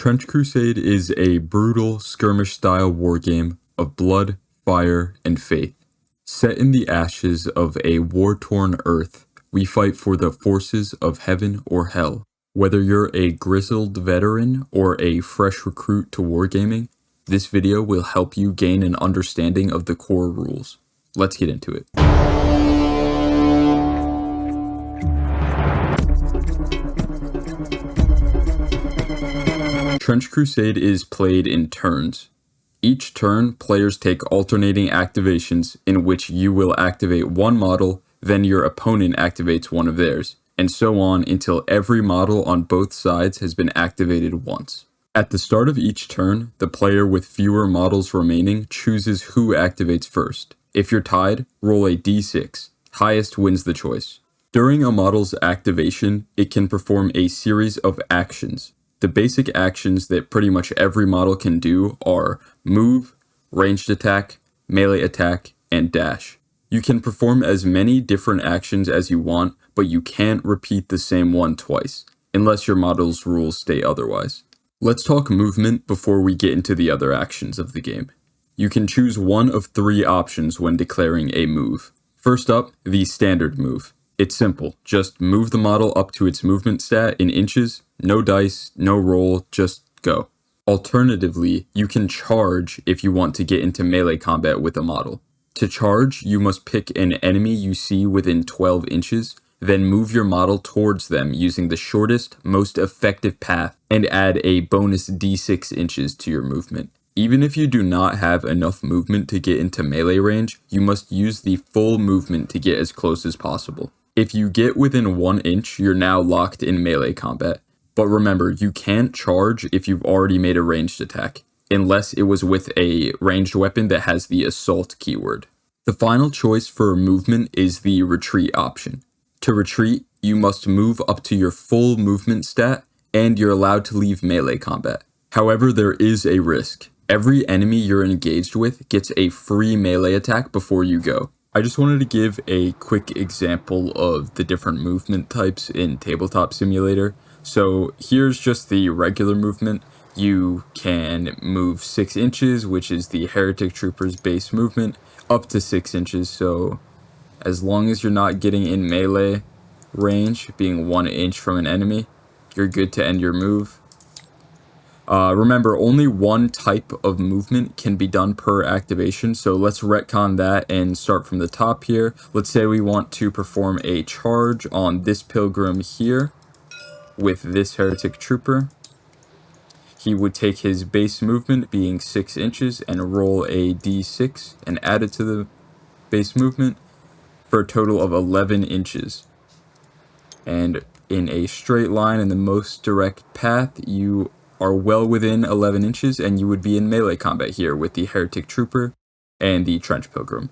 Trench Crusade is a brutal skirmish-style wargame of blood, fire, and faith. Set in the ashes of a war-torn earth, we fight for the forces of heaven or hell. Whether you're a grizzled veteran or a fresh recruit to wargaming, this video will help you gain an understanding of the core rules. Let's get into it. Trench Crusade is played in turns. Each turn, players take alternating activations in which you will activate one model, then your opponent activates one of theirs, and so on until every model on both sides has been activated once. At the start of each turn, the player with fewer models remaining chooses who activates first. If you're tied, roll a d6. Highest wins the choice. During a model's activation, it can perform a series of actions. The basic actions that pretty much every model can do are move, ranged attack, melee attack, and dash. You can perform as many different actions as you want, but you can't repeat the same one twice, unless your model's rules state otherwise. Let's talk movement before we get into the other actions of the game. You can choose one of three options when declaring a move. First up, the standard move. It's simple, just move the model up to its movement stat in inches, no dice, no roll, just go. Alternatively, you can charge if you want to get into melee combat with a model. To charge, you must pick an enemy you see within 12 inches, then move your model towards them using the shortest, most effective path, and add a bonus d6 inches to your movement. Even if you do not have enough movement to get into melee range, you must use the full movement to get as close as possible. If you get within 1 inch, you're now locked in melee combat. But remember, you can't charge if you've already made a ranged attack, unless it was with a ranged weapon that has the assault keyword. The final choice for movement is the retreat option. To retreat, you must move up to your full movement stat, and you're allowed to leave melee combat. However, there is a risk. Every enemy you're engaged with gets a free melee attack before you go. I just wanted to give a quick example of the different movement types in Tabletop Simulator. So here's just the regular movement. You can move 6 inches, which is the Heretic Trooper's base movement, up to 6 inches. So as long as you're not getting in melee range, being 1 inch from an enemy, you're good to end your move. Remember, only one type of movement can be done per activation, so let's retcon that and start from the top here. Let's say we want to perform a charge on this pilgrim here with this heretic trooper. He would take his base movement being 6 inches and roll a d6 and add it to the base movement for a total of 11 inches. And in a straight line in the most direct path, you are well within 11 inches and you would be in melee combat here with the Heretic Trooper and the Trench Pilgrim.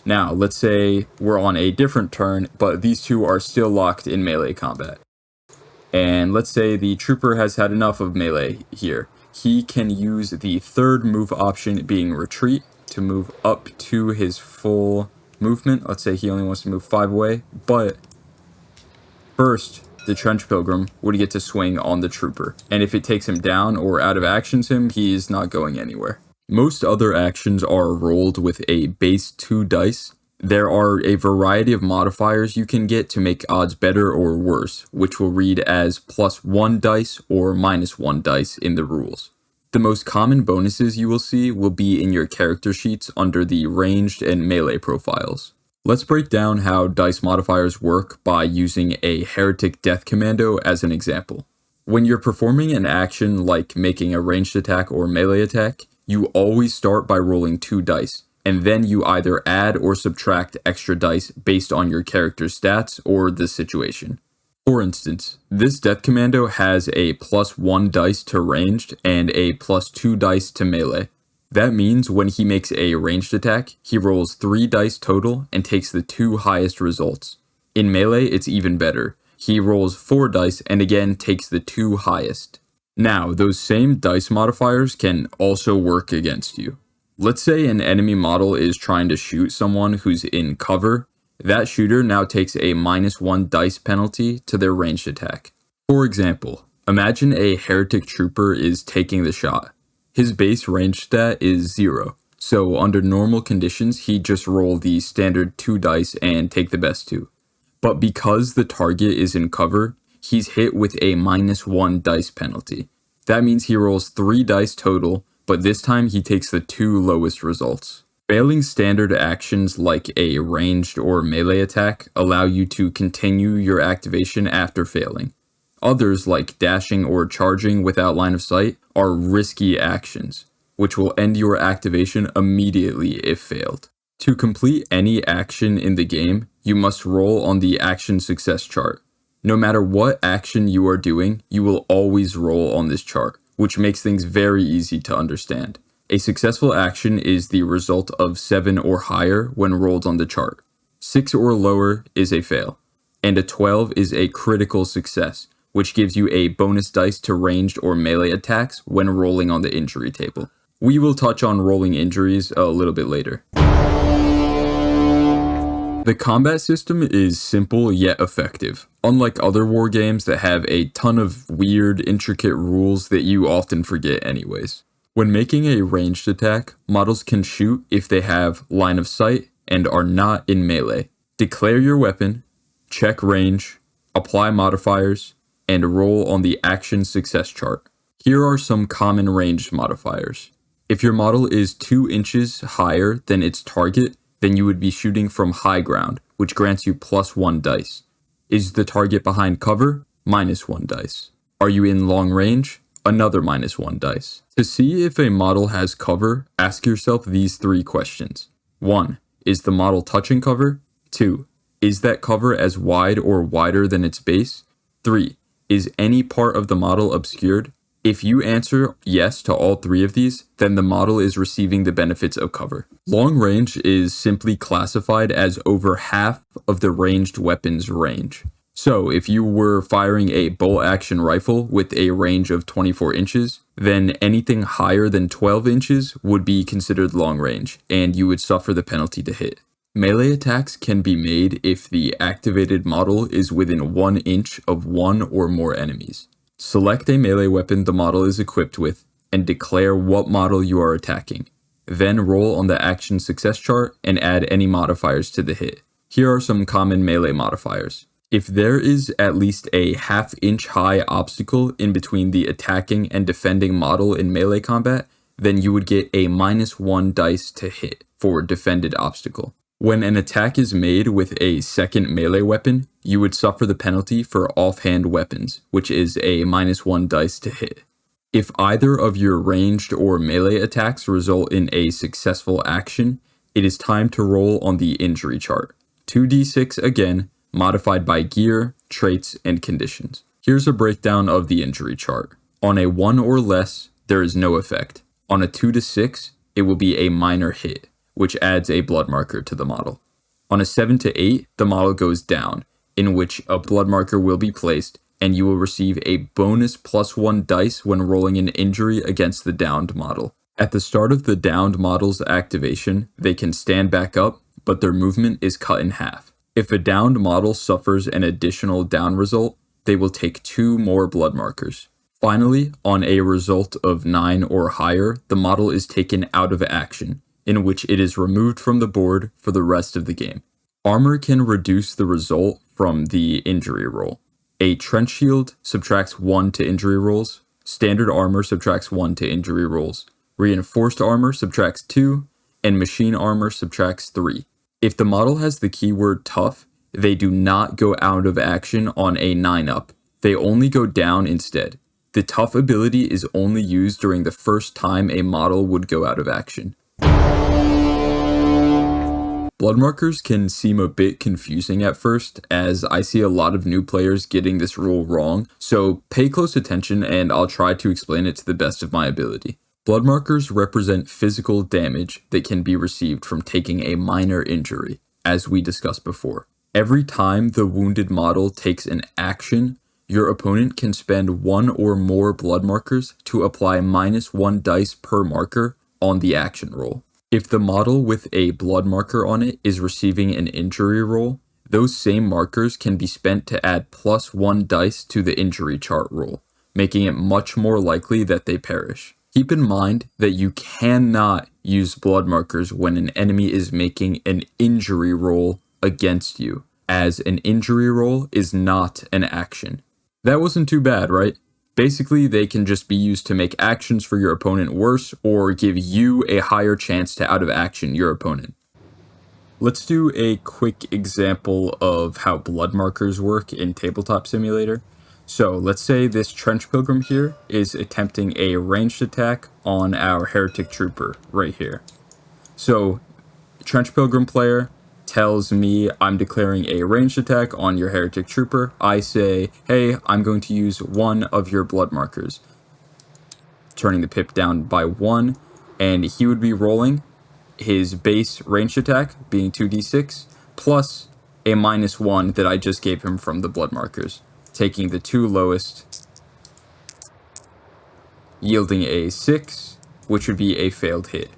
Now, let's say we're on a different turn, but these two are still locked in melee combat. And let's say the Trooper has had enough of melee here. He can use the third move option, being retreat, to move up to his full movement. Let's say he only wants to move 5 away, but first, the Trench Pilgrim would get to swing on the Trooper, and if it takes him down or out of actions him, he is not going anywhere. Most other actions are rolled with a base 2 dice. There are a variety of modifiers you can get to make odds better or worse, which will read as +1 dice or -1 dice in the rules. The most common bonuses you will see will be in your character sheets under the ranged and melee profiles. Let's break down how dice modifiers work by using a Heretic Death Commando as an example. When you're performing an action like making a ranged attack or melee attack, you always start by rolling 2 dice, and then you either add or subtract extra dice based on your character's stats or the situation. For instance, this Death Commando has a +1 dice to ranged and a +2 dice to melee. That means when he makes a ranged attack, he rolls 3 dice total and takes the 2 highest results. In melee, it's even better. He rolls 4 dice and again takes the 2 highest. Now, those same dice modifiers can also work against you. Let's say an enemy model is trying to shoot someone who's in cover. That shooter now takes a -1 dice penalty to their ranged attack. For example, Imagine a heretic trooper is taking the shot. His base range stat is 0, so under normal conditions he'd just roll the standard 2 dice and take the best 2. But because the target is in cover, he's hit with a -1 dice penalty. That means he rolls 3 dice total, but this time he takes the 2 lowest results. Failing standard actions like a ranged or melee attack allow you to continue your activation after failing. Others, like dashing or charging without line of sight, are risky actions, which will end your activation immediately if failed. To complete any action in the game, you must roll on the action success chart. No matter what action you are doing, you will always roll on this chart, which makes things very easy to understand. A successful action is the result of 7 or higher when rolled on the chart. 6 or lower is a fail, and a 12 is a critical success, which gives you a bonus dice to ranged or melee attacks when rolling on the injury table. We will touch on rolling injuries a little bit later. The combat system is simple yet effective, unlike other war games that have a ton of weird, intricate rules that you often forget anyways. When making a ranged attack, models can shoot if they have line of sight and are not in melee. Declare your weapon, check range, apply modifiers, and roll on the action success chart. Here are some common ranged modifiers. If your model is 2 inches higher than its target, then you would be shooting from high ground, which grants you +1 dice. Is the target behind cover? -1 dice. Are you in long range? Another -1 dice. To see if a model has cover, ask yourself these 3 questions. 1. Is the model touching cover? 2. Is that cover as wide or wider than its base? 3. Is any part of the model obscured? If you answer yes to all 3 of these, then the model is receiving the benefits of cover. Long range is simply classified as over half of the ranged weapon's range. So if you were firing a bolt action rifle with a range of 24 inches, then anything higher than 12 inches would be considered long range, and you would suffer the penalty to hit. Melee attacks can be made if the activated model is within 1 inch of 1 or more enemies. Select a melee weapon the model is equipped with, and declare what model you are attacking. Then roll on the action success chart and add any modifiers to the hit. Here are some common melee modifiers. If there is at least a ½ high obstacle in between the attacking and defending model in melee combat, then you would get a -1 dice to hit for defended obstacle. When an attack is made with a second melee weapon, you would suffer the penalty for offhand weapons, which is a -1 dice to hit. If either of your ranged or melee attacks result in a successful action, it is time to roll on the injury chart. 2d6 again, modified by gear, traits, and conditions. Here's a breakdown of the injury chart. On a 1 or less, there is no effect. On a 2 to 6, it will be a minor hit, which adds a blood marker to the model. On a 7 to 8, the model goes down, in which a blood marker will be placed, and you will receive a bonus +1 dice when rolling an injury against the downed model. At the start of the downed model's activation, they can stand back up, but their movement is cut in half. If a downed model suffers an additional down result, they will take 2 more blood markers. Finally, on a result of 9 or higher, the model is taken out of action, in which it is removed from the board for the rest of the game. Armor can reduce the result from the injury roll. A trench shield subtracts 1 to injury rolls, standard armor subtracts 1 to injury rolls, reinforced armor subtracts 2, and machine armor subtracts 3. If the model has the keyword tough, they do not go out of action on a 9-up, they only go down instead. The tough ability is only used during the first time a model would go out of action. Blood markers can seem a bit confusing at first, as I see a lot of new players getting this rule wrong, so pay close attention and I'll try to explain it to the best of my ability. Blood markers represent physical damage that can be received from taking a minor injury, as we discussed before. Every time the wounded model takes an action, your opponent can spend 1 or more blood markers to apply -1 dice per marker on the action roll. If the model with a blood marker on it is receiving an injury roll, those same markers can be spent to add +1 dice to the injury chart roll. making it much more likely that they perish. Keep in mind that you cannot use blood markers when an enemy is making an injury roll against you, as an injury roll is not an action. That wasn't too bad, right? Basically, they can just be used to make actions for your opponent worse or give you a higher chance to out of action your opponent. Let's do a quick example of how blood markers work in Tabletop Simulator. So let's say this Trench Pilgrim here is attempting a ranged attack on our Heretic Trooper right here. So Trench Pilgrim player tells me I'm declaring a ranged attack on your Heretic Trooper. I say, hey, I'm going to use one of your blood markers, turning the pip down by 1, and he would be rolling his base ranged attack, being 2d6, plus a -1 that I just gave him from the blood markers, taking the 2 lowest, yielding a 6, which would be a failed hit.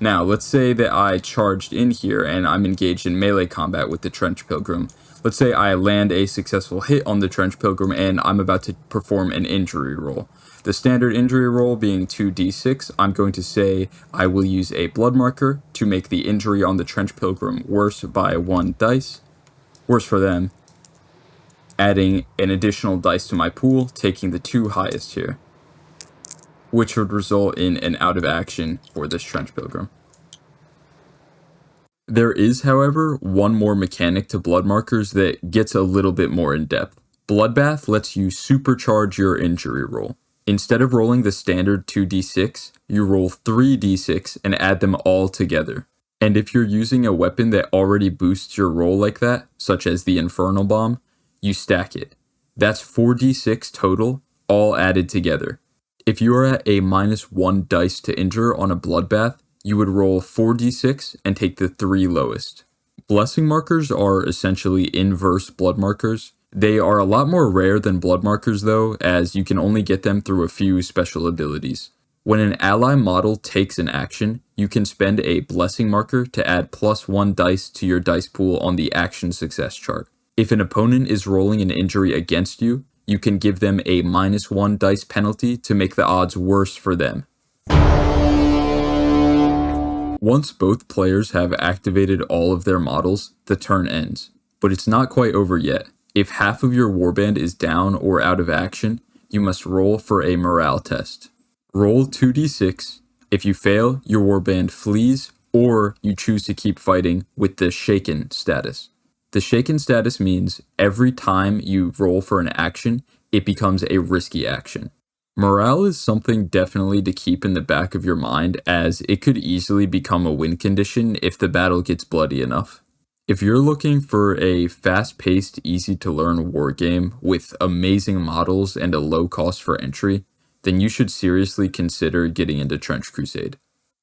Now, let's say that I charged in here and I'm engaged in melee combat with the Trench Pilgrim. Let's say I land a successful hit on the Trench Pilgrim and I'm about to perform an injury roll. The standard injury roll being 2d6, I'm going to say I will use a blood marker to make the injury on the Trench Pilgrim worse by 1 dice. Worse for them. Adding an additional dice to my pool, taking the 2 highest here, which would result in an out of action for this Trench Pilgrim. There is, however, one more mechanic to blood markers that gets a little bit more in depth. Bloodbath lets you supercharge your injury roll. Instead of rolling the standard 2d6, you roll 3d6 and add them all together. And if you're using a weapon that already boosts your roll like that, such as the Infernal Bomb, you stack it. That's 4d6 total, all added together. If you are at a -1 dice to injure on a bloodbath, you would roll 4d6 and take the 3 lowest. Blessing markers are essentially inverse blood markers. They are a lot more rare than blood markers though, as you can only get them through a few special abilities. When an ally model takes an action, you can spend a blessing marker to add +1 dice to your dice pool on the action success chart. If an opponent is rolling an injury against you, you can give them a -1 dice penalty to make the odds worse for them. Once both players have activated all of their models, the turn ends. But it's not quite over yet. If half of your warband is down or out of action, you must roll for a morale test. Roll 2d6. If you fail, your warband flees, or you choose to keep fighting with the shaken status. The shaken status means every time you roll for an action, it becomes a risky action. Morale is something definitely to keep in the back of your mind, as it could easily become a win condition if the battle gets bloody enough. If you're looking for a fast-paced, easy-to-learn wargame with amazing models and a low cost for entry, then you should seriously consider getting into Trench Crusade.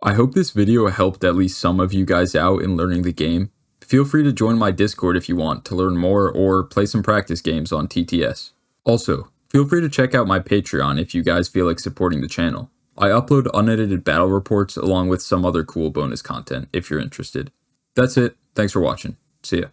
I hope this video helped at least some of you guys out in learning the game. Feel free to join my Discord if you want to learn more or play some practice games on TTS. Also, feel free to check out my Patreon if you guys feel like supporting the channel. I upload unedited battle reports along with some other cool bonus content if you're interested. That's it. Thanks for watching. See ya.